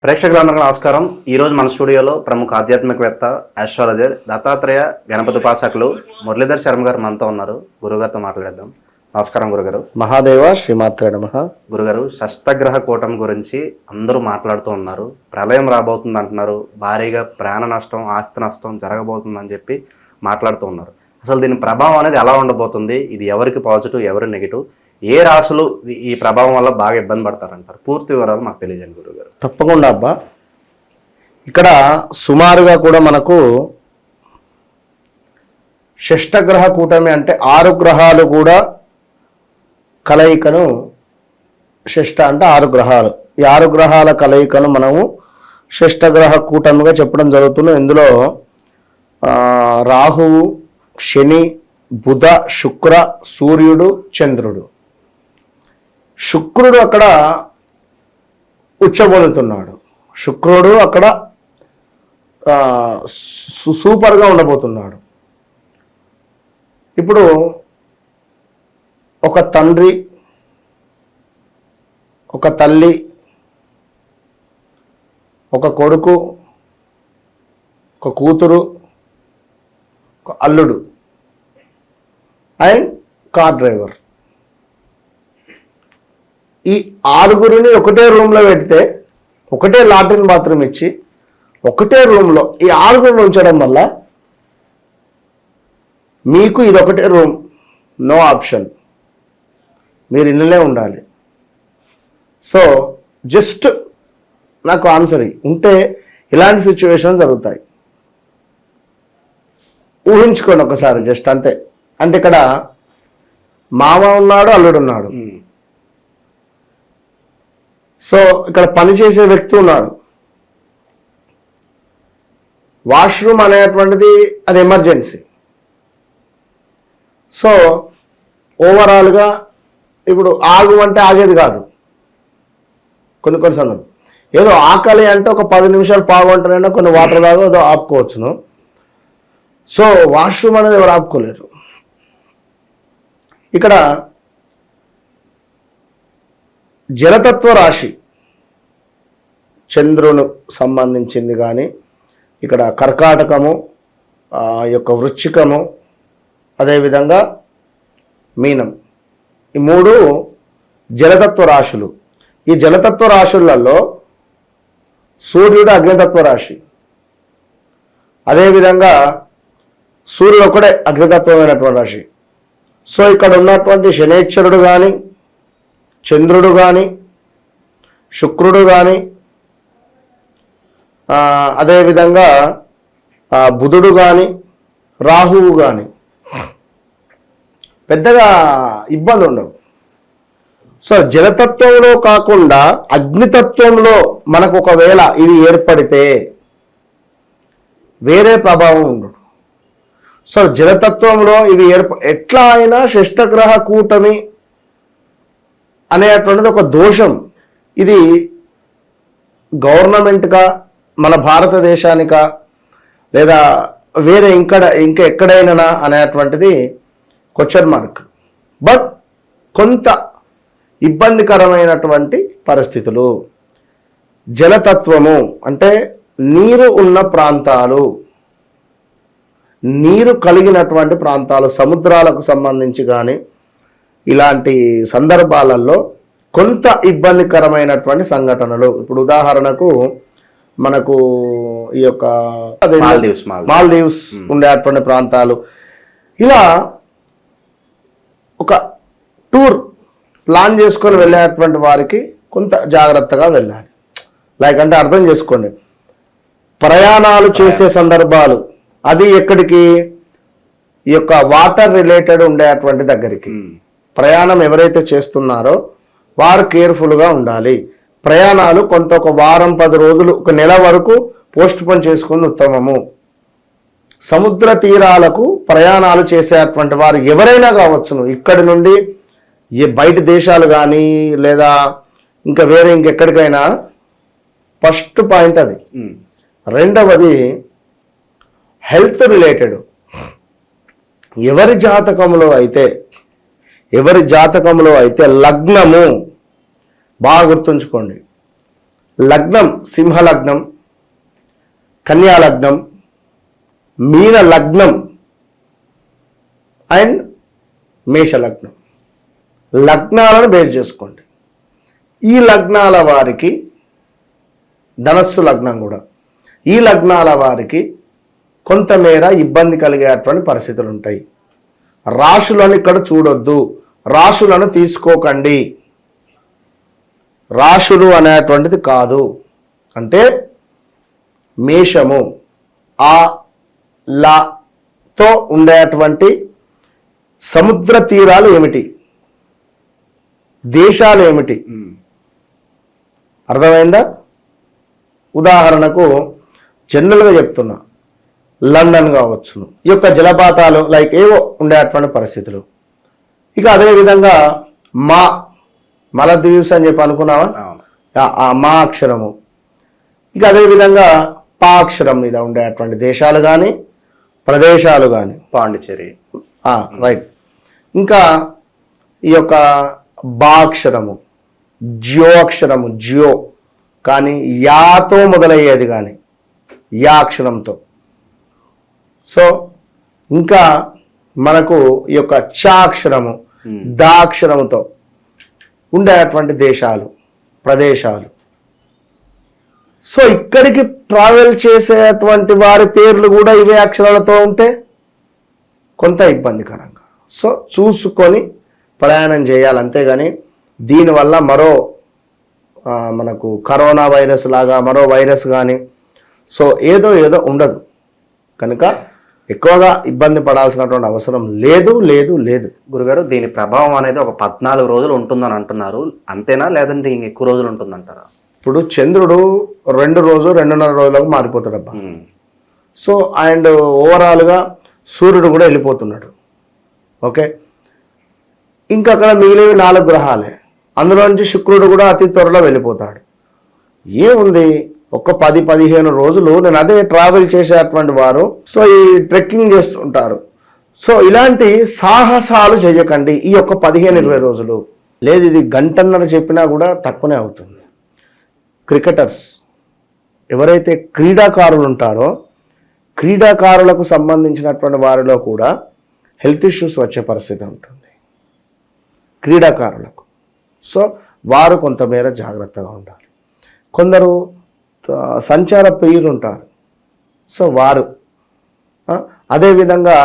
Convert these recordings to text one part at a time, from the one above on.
ప్రేక్షకులందరికీ నమస్కారం. ఈరోజు మన స్టూడియోలో ప్రముఖ ఆధ్యాత్మికవేత్త ఆస్ట్రాలజర్ దత్తాత్రేయ గణపతి ఉపాసకులు మురళీధర్ శర్మ గారు మనతో ఉన్నారు. గురుగారితో మాట్లాడేద్దాం. నమస్కారం గురుగారు. మహాదేవ శ్రీమాత్రే నమః. గురుగారు, షష్టగ్రహ కూటమి గురించి అందరూ మాట్లాడుతూ ఉన్నారు. ప్రళయం రాబోతుంది అంటున్నారు. భారీగా ప్రాణ నష్టం, ఆస్తి నష్టం జరగబోతుందని చెప్పి మాట్లాడుతూ ఉన్నారు. అసలు దీని ప్రభావం అనేది ఎలా ఉండబోతుంది? ఇది ఎవరికి పాజిటివ్, ఎవరు నెగిటివ్? ఏ రాశులు ఈ ప్రభావం వల్ల బాగా ఇబ్బంది పడతారంటారు? పూర్తి వివరాలు మాకు తెలియజేయండి గురుగారు. తప్పకుండా అబ్బా. ఇక్కడ సుమారుగా కూడా మనకు షష్టగ్రహ కూటమి అంటే 6 గ్రహాలు కూడా కలయికను, షష్ట అంటే 6 గ్రహాలు, ఈ 6 గ్రహాల కలయికను మనము షష్టగ్రహ కూటమిగా చెప్పడం జరుగుతుంది. ఇందులో రాహువు, శని, బుధ, శుక్ర, సూర్యుడు, చంద్రుడు. శుక్రుడు అక్కడ ఉచ్చబోలుతున్నాడు. శుక్రుడు అక్కడ సూపర్గా ఉండబోతున్నాడు. ఇప్పుడు ఒక తండ్రి, ఒక తల్లి, ఒక కొడుకు, ఒక కూతురు, ఒక అల్లుడు అండ్ కార్ డ్రైవర్, ఈ 6గురిని ఒకటే రూమ్లో పెడితే, ఒకటే లాట్రిన్ బాత్రూమ్ ఇచ్చి ఒకటే రూమ్లో ఈ 6గురిని ఉంచడం వల్ల మీకు ఇది ఒకటే రూమ్, నో ఆప్షన్, మీరు ఇళ్ళనే ఉండాలి. సో జస్ట్ నాకు ఆన్సర్ ఉంటే ఇలాంటి సిచ్యువేషన్ జరుగుతాయి. ఊహించుకోండి ఒకసారి, జస్ట్ అంతే. అంటే ఇక్కడ మామ ఉన్నాడు, అల్లుడు ఉన్నాడు. సో ఇక్కడ పనిచేసే వ్యక్తి ఉన్నాడు. వాష్రూమ్ అనేటువంటిది అది ఎమర్జెన్సీ. సో ఓవరాల్గా ఇప్పుడు ఆగు అంటే ఆగేది కాదు. కొన్ని సందర్భం ఏదో ఆకలి అంటే ఒక 10 నిమిషాలు పావుగంటనైనా కొన్ని వాటర్ దాకా ఏదో ఆపుకోవచ్చును. సో వాష్రూమ్ అనేది ఎవరు ఆపుకోలేరు. ఇక్కడ జలతత్వ రాశి చంద్రును సంబంధించింది, కానీ ఇక్కడ కర్కాటకము, యొక్క వృశ్చికము, అదేవిధంగా మీనం, ఈ 3 జలతత్వ రాశులు. ఈ జలతత్వ రాశులలో సూర్యుడు అగ్నితత్వ రాశి, అదేవిధంగా సూర్యుడు ఒకడే అగ్నితత్వమైనటువంటి రాశి. సో ఇక్కడ ఉన్నటువంటి శనేశ్వరుడు కానీ, చంద్రుడు కానీ, శుక్రుడు కానీ, అదేవిధంగా బుధుడు కానీ, రాహువు కానీ పెద్దగా ఇబ్బంది ఉండవు. సో జలతత్వంలో కాకుండా అగ్నితత్వంలో మనకు ఒకవేళ ఇవి ఏర్పడితే వేరే ప్రభావం ఉండదు. సో జలతత్వంలో ఇవి ఎట్లా అయినా షష్టగ్రహ కూటమి అనేటువంటిది ఒక దోషం. ఇది గవర్నమెంట్గా, మన భారతదేశానికా, లేదా వేరే ఇంకా ఎక్కడైనా అనేటువంటిది క్వశ్చన్ మార్క్. బట్ కొంత ఇబ్బందికరమైనటువంటి పరిస్థితులు. జలతత్వము అంటే నీరు ఉన్న ప్రాంతాలు, నీరు కలిగినటువంటి ప్రాంతాలు, సముద్రాలకు సంబంధించి కానీ ఇలాంటి సందర్భాలలో కొంత ఇబ్బందికరమైనటువంటి సంఘటనలు. ఇప్పుడు ఉదాహరణకు మనకు ఈ యొక్క మాల్దీవ్స్ ఉండేటువంటి ప్రాంతాలు, ఇలా ఒక టూర్ ప్లాన్ చేసుకొని వెళ్ళేటువంటి వారికి కొంత జాగ్రత్తగా వెళ్ళాలి. లైక్ అంటే అర్థం చేసుకోండి, ప్రయాణాలు చేసే సందర్భాలు, అది ఎక్కడికి, ఈ యొక్క వాటర్ రిలేటెడ్ ఉండేటువంటి దగ్గరికి ప్రయాణం ఎవరైతే చేస్తున్నారో వారు కేర్ఫుల్గా ఉండాలి. ప్రయాణాలు కొంత ఒక వారం 10 రోజులు, ఒక నెల వరకు పోస్ట్ పోన్ చేసుకుని ఉత్తమము. సముద్ర తీరాలకు ప్రయాణాలు చేసేటువంటి వారు ఎవరైనా కావచ్చును, ఇక్కడి నుండి బయట దేశాలు కానీ లేదా ఇంకా వేరే ఇంకెక్కడికైనా. ఫస్ట్ పాయింట్ అది. రెండవది హెల్త్ రిలేటెడ్. ఎవరి జాతకంలో అయితే లగ్నము, బాగా గుర్తుంచుకోండి, లగ్నం సింహ లగ్నం, కన్యా లగ్నం, మీన లగ్నం అండ్ మేష లగ్నం, లగ్నాలను బేస్ చేసుకోండి. ఈ లగ్నాల వారికి, ధనస్సు లగ్నం కూడా, ఈ లగ్నాల వారికి కొంతమేర ఇబ్బంది కలిగేటువంటి పరిస్థితులు ఉంటాయి. రాశులను ఇక్కడ చూడొద్దు, రాశులను తీసుకోకండి. రాశులు అనేటువంటిది కాదు. అంటే మేషము ఆ లాతో ఉండేటువంటి సముద్ర తీరాలు ఏమిటి, దేశాలు ఏమిటి, అర్థమైందా? ఉదాహరణకు జనరల్గా చెప్తున్నా, లండన్ కావచ్చును, ఈ యొక్క జలపాతాలు లైక్ ఏవో ఉండేటువంటి పరిస్థితులు. ఇక అదేవిధంగా మలద్వీప్స్ అని చెప్పి అనుకున్నావా, ఆ మా అక్షరము. ఇక అదేవిధంగా పా అక్షరం మీద ఉండేటువంటి దేశాలు కానీ ప్రదేశాలు కానీ, పాండిచేరి, రైట్. ఇంకా ఈ యొక్క బా అక్షరము, జియో అక్షరము, జియో కానీ యాతో మొదలయ్యేది కానీ, యా అక్షరంతో. సో ఇంకా మనకు ఈ యొక్క చ అక్షరము, దా అక్షరముతో ఉండేటువంటి దేశాలు, ప్రదేశాలు. సో ఇక్కడికి ట్రావెల్ చేసేటువంటి వారి పేర్లు కూడా ఇవే అక్షరాలతో ఉంటే కొంత ఇబ్బందికరంగా. సో చూసుకొని ప్రయాణం చేయాలి, అంతేగాని దీనివల్ల మరో మనకు కరోనా వైరస్ లాగా మరో వైరస్ కానీ సో ఏదో ఉండదు. కనుక ఎక్కువగా ఇబ్బంది పడాల్సినటువంటి అవసరం లేదు లేదు లేదు. గురుగారు, దీని ప్రభావం అనేది ఒక 14 రోజులు ఉంటుందని అంటున్నారు, అంతేనా లేదంటే ఇంక ఎక్కువ రోజులు ఉంటుందంటారా? ఇప్పుడు చంద్రుడు 2 రోజులు 2.5 రోజులకు మారిపోతాడబ్బా. సో అండ్ ఓవరాల్గా సూర్యుడు కూడా వెళ్ళిపోతున్నాడు. ఓకే, ఇంకా అక్కడ మిగిలినవి 4 గ్రహాలే, అందులో నుంచి శుక్రుడు కూడా అతి త్వరలో వెళ్ళిపోతాడు. ఏముంది, ఒక 10-15 రోజులు నేను అదే ట్రావెల్ చేసేటువంటి వారు సో ఈ ట్రెక్కింగ్ చేస్తుంటారు. సో ఇలాంటి సాహసాలు చేయకండి ఈ యొక్క 15-20 రోజులు. లేదు, ఇది గంటన్నర చెప్పినా కూడా తక్కువనే అవుతుంది. క్రికెటర్స్ ఎవరైతే క్రీడాకారులు ఉంటారో క్రీడాకారులకు సంబంధించినటువంటి వారిలో కూడా హెల్త్ ఇష్యూస్ వచ్చే పరిస్థితి ఉంటుంది క్రీడాకారులకు. సో వారు కొంతమేర జాగ్రత్తగా ఉండాలి. కొందరు సంచార ప్రియులు ఉంటారు, సో వారు. అదేవిధంగా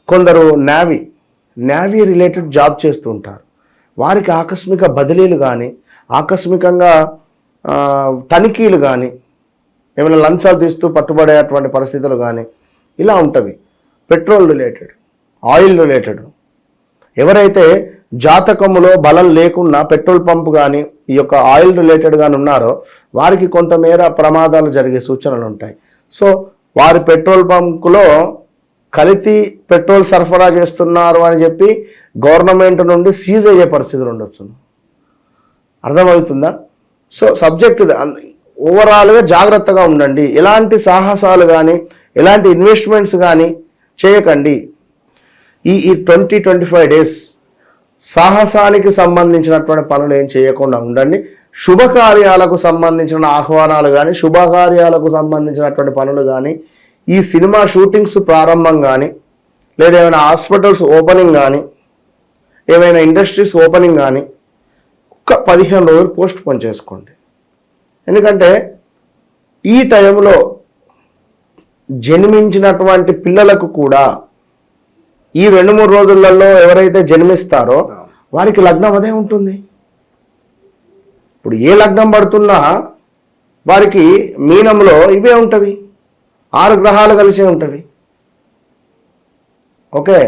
కొందరు నేవీ రిలేటెడ్ జాబ్ చేస్తూ ఉంటారు, వారికి ఆకస్మిక బదిలీలు కానీ ఆకస్మికంగా తనిఖీలు కానీ ఏమైనా లంచాలు తీస్తూ పట్టుబడేటువంటి పరిస్థితులు కానీ ఇలా ఉంటవి. పెట్రోల్ రిలేటెడ్, ఆయిల్ రిలేటెడ్, ఎవరైతే జాతకములో బలం లేకున్నా పెట్రోల్ పంప్ కానీ ఈ యొక్క ఆయిల్ రిలేటెడ్ కానీ ఉన్నారో వారికి కొంతమేర ప్రమాదాలు జరిగే సూచనలు ఉంటాయి. సో వారి పెట్రోల్ బంకులో కల్తీ పెట్రోల్ సరఫరా చేస్తున్నారు అని చెప్పి గవర్నమెంట్ నుండి సీజ్ అయ్యే పరిస్థితులు ఉండొచ్చు. అర్థమవుతుందా? సో సబ్జెక్ట్ ఓవరాల్గా జాగ్రత్తగా ఉండండి. ఎలాంటి సాహసాలు కానీ ఎలాంటి ఇన్వెస్ట్మెంట్స్ కానీ చేయకండి. ఈ 20-25 డేస్ సాహసానికి సంబంధించినటువంటి పనులు ఏం చేయకుండా ఉండండి. శుభకార్యాలకు సంబంధించిన ఆహ్వానాలు కానీ శుభకార్యాలకు సంబంధించినటువంటి పనులు కానీ ఈ సినిమా షూటింగ్స్ ప్రారంభం కానీ లేదా ఏమైనా హాస్పిటల్స్ ఓపెనింగ్ కానీ ఏమైనా ఇండస్ట్రీస్ ఓపెనింగ్ కానీ ఒక 15 రోజులు పోస్ట్ పోన్ చేసుకోండి. ఎందుకంటే ఈ టైంలో జన్మించినటువంటి పిల్లలకు కూడా ఈ 2-3 రోజులలో ఎవరైతే జన్మిస్తారో వారికి లగ్నం అదే ఉంటుంది. ఇప్పుడు ఏ లగ్నం పడుతున్నా వారికి మీనంలో ఇవే ఉంటవి, 6 గ్రహాలు కలిసే ఉంటవి. ఓకే,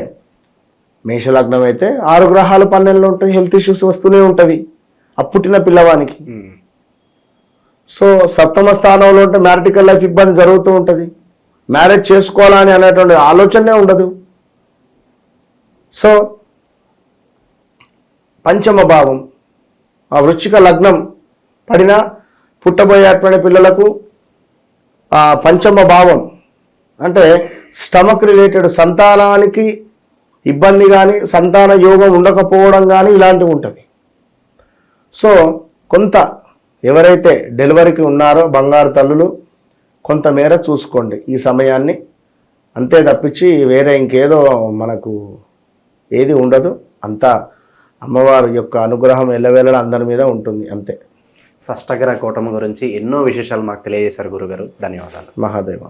మేషలగ్నం అయితే 6 గ్రహాలు 12లో ఉంటాయి, హెల్త్ ఇష్యూస్ వస్తూనే ఉంటవి అప్పుట్టిన పిల్లవానికి. సో 7వ స్థానంలో ఉంటే మ్యారిటికల్ లైఫ్ ఇబ్బంది జరుగుతూ ఉంటుంది, మ్యారేజ్ చేసుకోవాలని అనేటువంటి ఆలోచనే ఉండదు. సో 5వ భావం ఆ వృశ్చిక లగ్నం పడిన పుట్టబోయేటువంటి పిల్లలకు 5వ భావం అంటే స్టమక్ రిలేటెడ్ సంతానానికి ఇబ్బంది కానీ సంతాన యోగం ఉండకపోవడం కానీ ఇలాంటివి ఉంటుంది. సో కొంత ఎవరైతే డెలివరీకి ఉన్నారో బంగారు తల్లులు కొంతమేర చూసుకోండి ఈ సమయాన్ని, అంతే తప్పించి వేరే ఇంకేదో మనకు ఏది ఉండదు. అంతా అమ్మవారి యొక్క అనుగ్రహం ఎల్లవేళలా అందరి మీద ఉంటుంది అంతే. షష్టగ్రహ కూటమి గురించి ఎన్నో విశేషాలు మాకు తెలియజేశారు గురుగారు. ధన్యవాదాలు. మహాదేవ.